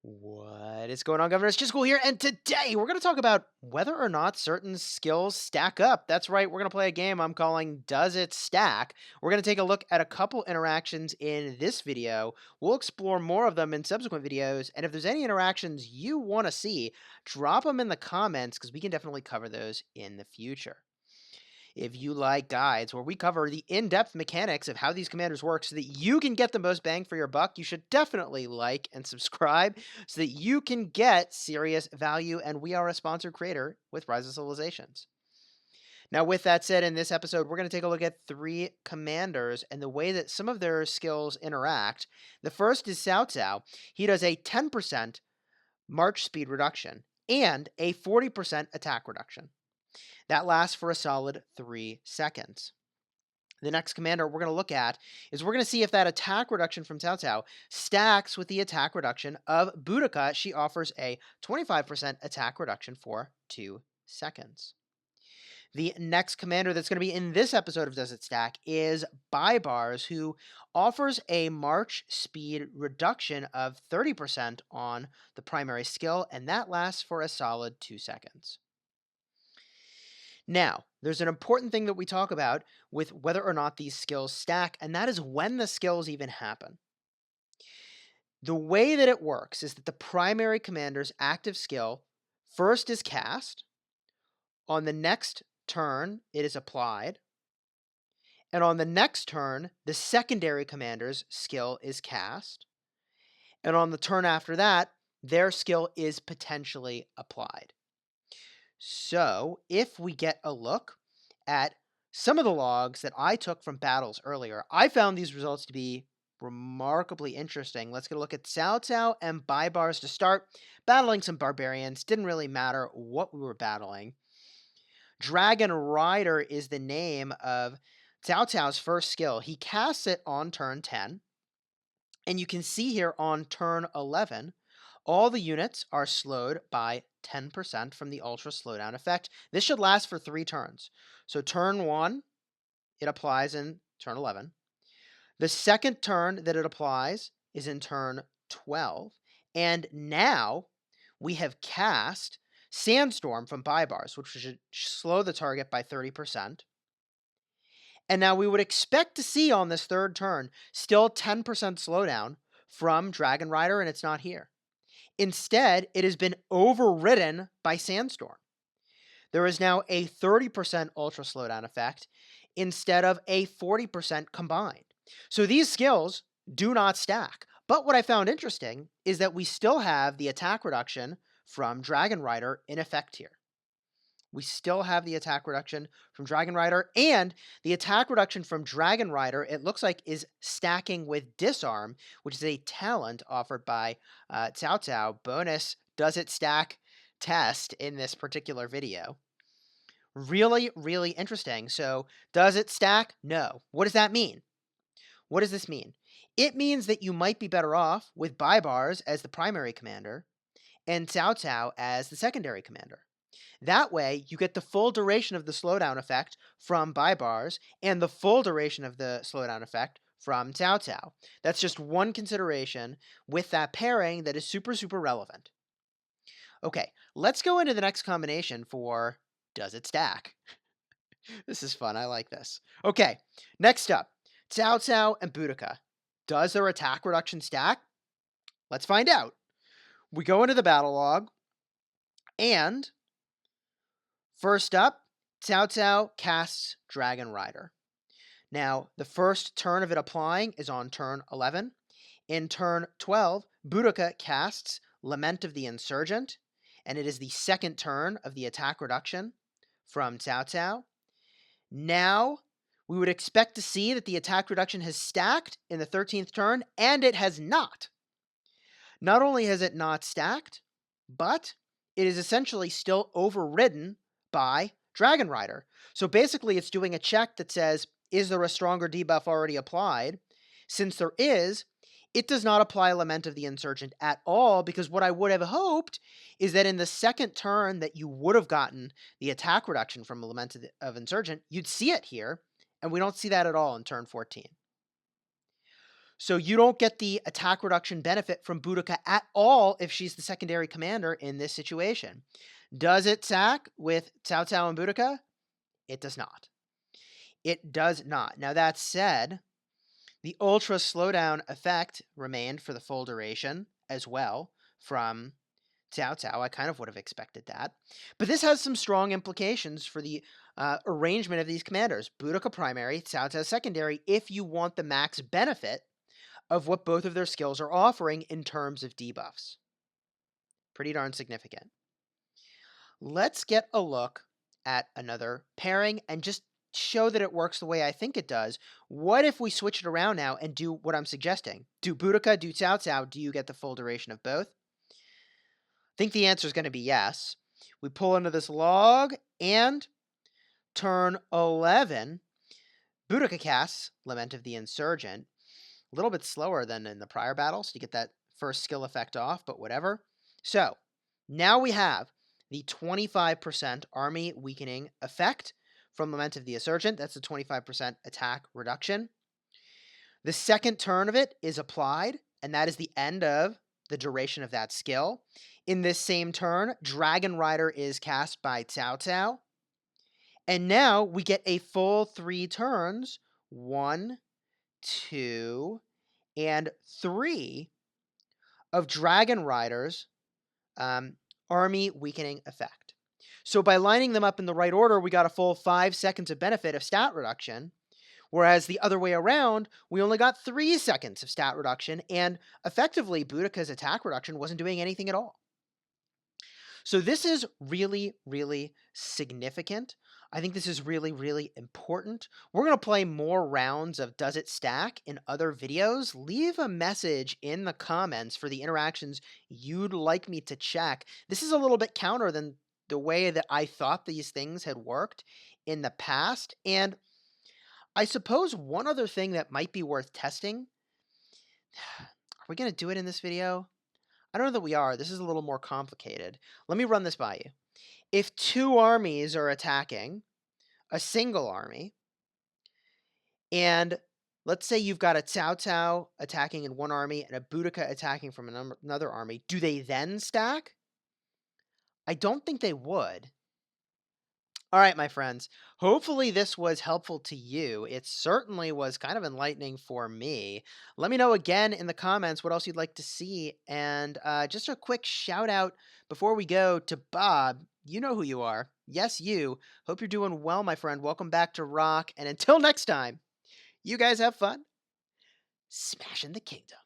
What is going on, Governor? It's Chisgule here, and today we're going to talk about whether or not certain skills stack up. That's right, we're going to play a game I'm calling Does It Stack? We're going to take a look at a couple interactions in this video. We'll explore more of them in subsequent videos, and if there's any interactions you want to see, drop them in the comments because we can definitely cover those in the future. If you like guides where we cover the in-depth mechanics of how these commanders work so that you can get the most bang for your buck, you should definitely like and subscribe so that you can get serious value. And we are a sponsored creator with Rise of Civilizations. Now, with that said, in this episode, we're going to take a look at three commanders and the way that some of their skills interact. The first is Cao Cao. He does a 10% march speed reduction and a 40% attack reduction. That lasts for a solid 3 seconds. The next commander we're going to look at is we're going to see if that attack reduction from Cao Cao stacks with the attack reduction of Boudica. She offers a 25% attack reduction for 2 seconds. The next commander that's going to be in this episode of Does It Stack is Baibars, who offers a march speed reduction of 30% on the primary skill, and that lasts for a solid 2 seconds. Now, there's an important thing that we talk about with whether or not these skills stack, and that is when the skills even happen. The way that it works is that the primary commander's active skill first is cast, on the next turn it is applied, and on the next turn the secondary commander's skill is cast, and on the turn after that their skill is potentially applied. So, if we get a look at some of the logs that I took from battles earlier, I found these results to be remarkably interesting. Let's get a look at Cao Cao and Baibars to start. Battling some barbarians, didn't really matter what we were battling. Dragon Rider is the name of Cao Cao's first skill. He casts it on turn 10, and you can see here on turn 11, all the units are slowed by 10% from the ultra slowdown effect. This should last for 3 turns. So turn 1, it applies in turn 11. The second turn that it applies is in turn 12. And now we have cast Sandstorm from Baibars, which should slow the target by 30%. And now we would expect to see on this third turn still 10% slowdown from Dragon Rider, and it's not here. Instead, it has been overridden by Sandstorm. There is now a 30% ultra slowdown effect instead of a 40% combined. So these skills do not stack. But what I found interesting is that we still have the attack reduction from Dragon Rider in effect here. We still have the attack reduction from Dragon Rider, and the attack reduction from Dragon Rider, it looks like, is stacking with Disarm, which is a talent offered by Cao Cao. Bonus Does It Stack test in this particular video. Really, really interesting. So, does it stack? No. What does that mean? What does this mean? It means that you might be better off with Baibars as the primary commander and Cao Cao as the secondary commander. That way, you get the full duration of the slowdown effect from Baibars and the full duration of the slowdown effect from Cao Cao. That's just one consideration with that pairing that is super, super relevant. Okay, let's go into the next combination for Does It Stack? This is fun. I like this. Okay, next up, Cao Cao and Boudica. Does their attack reduction stack? Let's find out. We go into the battle log, and first up, Cao Cao casts Dragon Rider. Now, the first turn of it applying is on turn 11. In turn 12, Boudica casts Lament of the Insurgent, and it is the second turn of the attack reduction from Cao Cao. Now, we would expect to see that the attack reduction has stacked in the 13th turn, and it has not. Not only has it not stacked, but it is essentially still overridden by Dragon Rider. So basically, it's doing a check that says, is there a stronger debuff already applied? Since there is, it does not apply Lament of the Insurgent at all, because what I would have hoped is that in the second turn that you would have gotten the attack reduction from Lament of Insurgent, you'd see it here, and we don't see that at all in turn 14. So you don't get the attack reduction benefit from Boudica at all if she's the secondary commander in this situation. Does it sack with Cao Cao and Boudica? It does not. It does not. Now that said, the ultra slowdown effect remained for the full duration as well from Cao Cao. I kind of would have expected that. But this has some strong implications for the arrangement of these commanders. Boudica primary, Cao Cao secondary, if you want the max benefit of what both of their skills are offering in terms of debuffs. Pretty darn significant. Let's get a look at another pairing and just show that it works the way I think it does. What if we switch it around now and do what I'm suggesting? Do Boudica, do Cao Cao, do you get the full duration of both? I think the answer is going to be yes. We pull into this log, and turn 11, Boudica casts Lament of the Insurgent. A little bit slower than in the prior battles to get that first skill effect off, but whatever. So, now we have the 25% army weakening effect from Lament of the Insurgent. That's a 25% attack reduction. The second turn of it is applied, and that is the end of the duration of that skill. In this same turn, Dragon Rider is cast by Cao Cao. And now we get a full 3 turns, 1, 2, and 3 of Dragon Rider's army weakening effect. So by lining them up in the right order, we got a full 5 seconds of benefit of stat reduction, whereas the other way around, we only got 3 seconds of stat reduction, and effectively, Boudica's attack reduction wasn't doing anything at all. So this is really, really significant. I think this is really, really important. We're going to play more rounds of Does It Stack in other videos. Leave a message in the comments for the interactions you'd like me to check. This is a little bit counter than the way that I thought these things had worked in the past. And I suppose one other thing that might be worth testing, are we going to do it in this video? I don't know that we are. This is a little more complicated. Let me run this by you. If 2 armies are attacking a single army, and let's say you've got a Cao Cao attacking in one army and a Boudica attacking from another army, do they then stack? I don't think they would. All right, my friends, hopefully this was helpful to you. It certainly was kind of enlightening for me. Let me know again in the comments what else you'd like to see. And just a quick shout out before we go to Bob. You know who you are. Yes, you. Hope you're doing well, my friend. Welcome back to Rock. And until next time, you guys have fun smashing the kingdom.